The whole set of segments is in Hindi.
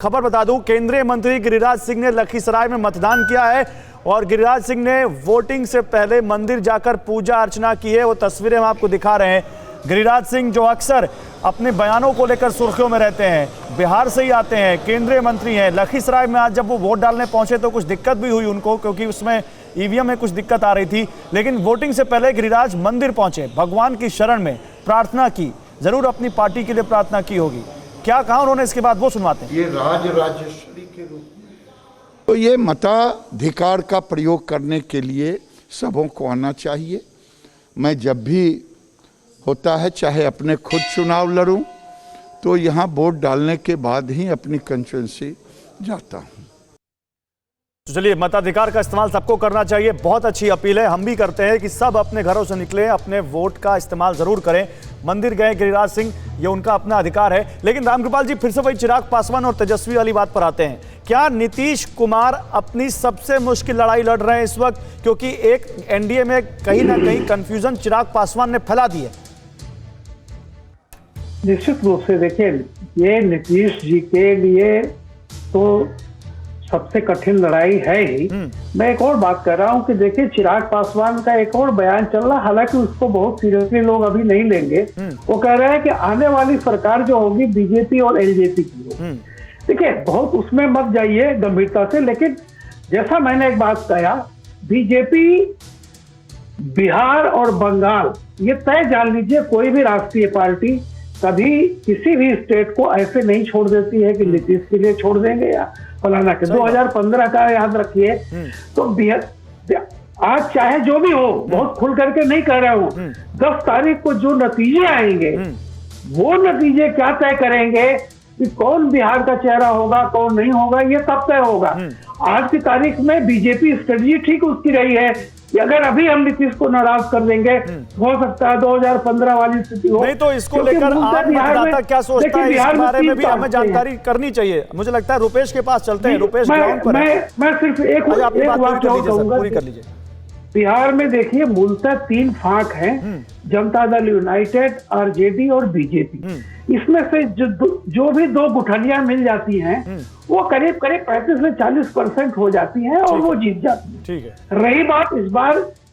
खबर बता दूं, केंद्रीय मंत्री गिरिराज सिंह ने लखीसराय में मतदान किया है और गिरिराज सिंह ने वोटिंग से पहले मंदिर जाकर पूजा अर्चना की है। वो तस्वीरें हम आपको दिखा रहे हैं। गिरिराज सिंह जो अक्सर अपने बयानों को लेकर सुर्खियों में रहते हैं, बिहार से ही आते हैं, केंद्रीय मंत्री हैं। लखीसराय में आज जब वो वोट डालने पहुंचे तो कुछ दिक्कत भी हुई उनको, क्योंकि उसमें ईवीएम में कुछ दिक्कत आ रही थी। लेकिन वोटिंग से पहले गिरिराज मंदिर पहुंचे, भगवान की शरण में प्रार्थना की, जरूर अपनी पार्टी के लिए प्रार्थना की होगी। क्या कहा उन्होंने, इसके बाद वो सुनवाते हैं। ये राजराजेश्वरी के रूप में तो ये मताधिकार का प्रयोग करने के लिए सबों को आना चाहिए। मैं जब भी होता है, चाहे अपने खुद चुनाव लड़ूं, तो यहाँ वोट डालने के बाद ही अपनी कंस्टिट्यूएंसी जाता हूँ। तो चलिए, मताधिकार का इस्तेमाल सबको करना चाहिए, बहुत अच्छी अपील है। हम भी करते हैं कि सब अपने घरों से निकले, अपने वोट का इस्तेमाल जरूर करें। मंदिर गए गिरिराज सिंह, ये उनका अपना अधिकार है। लेकिन रामकृपाल जी, फिर से वही चिराग पासवान और तेजस्वी वाली बात पर आते हैं। क्या नीतीश कुमार अपनी सबसे मुश्किल लड़ाई लड़ रहे हैं इस वक्त, क्योंकि एक एनडीए में कहीं ना कहीं कंफ्यूजन चिराग पासवान ने फैला दी है? निश्चित रूप से देखिए, ये नीतीश जी के लिए तो सबसे कठिन लड़ाई है ही। मैं एक और बात कर रहा हूं कि देखिए, चिराग पासवान का एक और बयान चल रहा, हालांकि उसको बहुत सीरियसली लोग अभी नहीं लेंगे। वो कह रहे हैं कि आने वाली सरकार जो होगी बीजेपी और एलजेपी की होगी। देखिए, बहुत उसमें मत जाइए गंभीरता से, लेकिन जैसा मैंने एक बात कहा, बीजेपी बिहार और बंगाल, ये तय जान लीजिए, कोई भी राष्ट्रीय पार्टी कभी किसी भी स्टेट को ऐसे नहीं छोड़ देती है कि नीतीश के लिए छोड़ देंगे या फलाना के। 2015 का याद रखिए, तो आज चाहे जो भी हो, बहुत खुल करके नहीं कह रहा हूं, 10 तारीख को जो नतीजे आएंगे, वो नतीजे क्या तय करेंगे कि कौन बिहार का चेहरा होगा, कौन नहीं होगा, ये तब तय होगा। आज की तारीख में बीजेपी स्ट्रेटजी ठीक उसकी रही है कि अगर अभी हम नीतीश को नाराज कर देंगे, हो सकता है 2015 वाली स्थिति हो। नहीं तो इसको लेकर आम मतदाता क्या सोचता है, इस बारे में भी हमें जानकारी करनी चाहिए। मुझे लगता है रुपेश के पास चलते हैं। रुपेश ग्राउंड पर है। मैं सिर्फ एक बात पूरी कर लीजिए। बिहार में देखिए, मूलतः 3 फांक हैं, जनता दल यूनाइटेड, आरजेडी और बीजेपी। इसमें से जो भी 2 गुठलियां मिल जाती हैं, वो करीब 35 से 40% हो जाती हैं और वो जीत जाती है। ठीक है। रही बात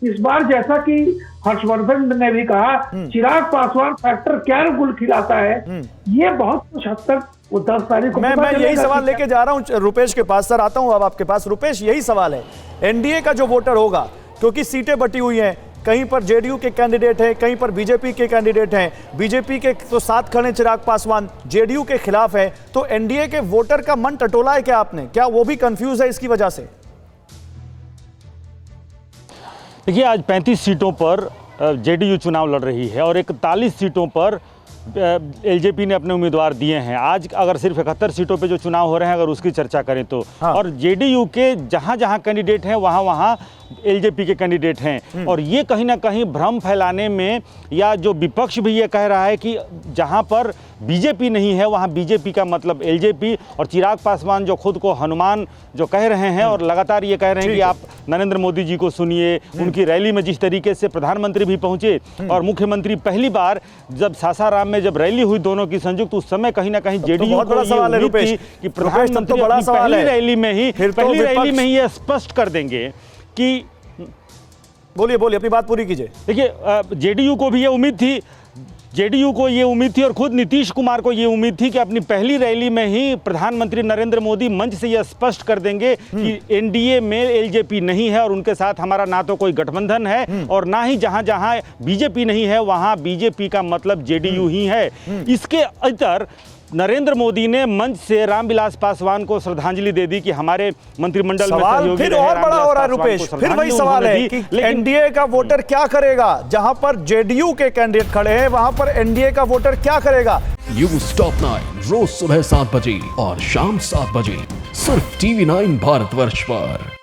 इस बार जैसा कि हर्षवर्धन ने भी कहा, चिराग पासवान फैक्टर क्या गुल खिलाता है, ये बहुत कुछ हद तक वो 10 तारीख को मैं यही सवाल लेके जा रहा हूं रुपेश के पास। सर, आता हूं अब आपके पास। रुपेश, यही सवाल है, एनडीए का जो वोटर होगा, क्योंकि सीटें बटी हुई हैं, कहीं पर जेडीयू के कैंडिडेट हैं, कहीं पर बीजेपी के कैंडिडेट हैं। बीजेपी के तो साथ खड़े चिराग पासवान, जेडीयू के खिलाफ है। तो एनडीए के वोटर का मन टटोला है क्या आपने? क्या वो भी कंफ्यूज है इसकी वजह से? देखिए, आज 35 सीटों पर जेडीयू चुनाव लड़ रही है और 41 सीटों पर एलजेपी ने अपने उम्मीदवार दिए हैं। आज अगर सिर्फ 71 सीटों पे जो चुनाव हो रहे हैं, अगर उसकी चर्चा करें तो और जेडीयू के जहां जहां कैंडिडेट हैं, वहां वहां एलजेपी के कैंडिडेट हैं। और ये कहीं ना कहीं भ्रम फैलाने में, या जो विपक्ष भी ये कह रहा है कि जहां पर बीजेपी नहीं है वहां बीजेपी का मतलब एलजेपी, और चिराग पासवान जो खुद को हनुमान जो कह रहे हैं और लगातार ये कह रहे हैं कि आप नरेंद्र मोदी जी को सुनिए। उनकी रैली में जिस तरीके से प्रधानमंत्री भी पहुंचे और मुख्यमंत्री पहली बार जब सासाराम में जब रैली हुई दोनों की संयुक्त, उस समय कहीं ना कहीं जेडीयू को ये उम्मीद थी कि प्रधानमंत्री पहली रैली में ही ये स्पष्ट कर देंगे कि बोलिए अपनी बात पूरी कीजिए। देखिए, जेडीयू को भी ये उम्मीद थी, और खुद नीतीश कुमार को ये उम्मीद थी कि अपनी पहली रैली में ही प्रधानमंत्री नरेंद्र मोदी मंच से यह स्पष्ट कर देंगे कि एनडीए में एलजेपी नहीं है और उनके साथ हमारा ना तो कोई गठबंधन है और ना ही जहां जहां बीजेपी नहीं है वहां बीजेपी का मतलब जेडीयू ही है। इसके इतर नरेंद्र मोदी ने मंच से रामविलास पासवान को श्रद्धांजलि दे दी कि हमारे मंत्रिमंडल में सहयोगी फिर और बड़ा हो रहा है रुपेश। फिर वही सवाल है कि एनडीए का वोटर क्या करेगा? जहां पर जेडीयू के कैंडिडेट खड़े हैं, वहां पर एनडीए का वोटर क्या करेगा? न्यूज़ टॉप 9 रोज सुबह 7 बजे और शाम 7 बजे सिर्फ TV9 भारतवर्ष पर।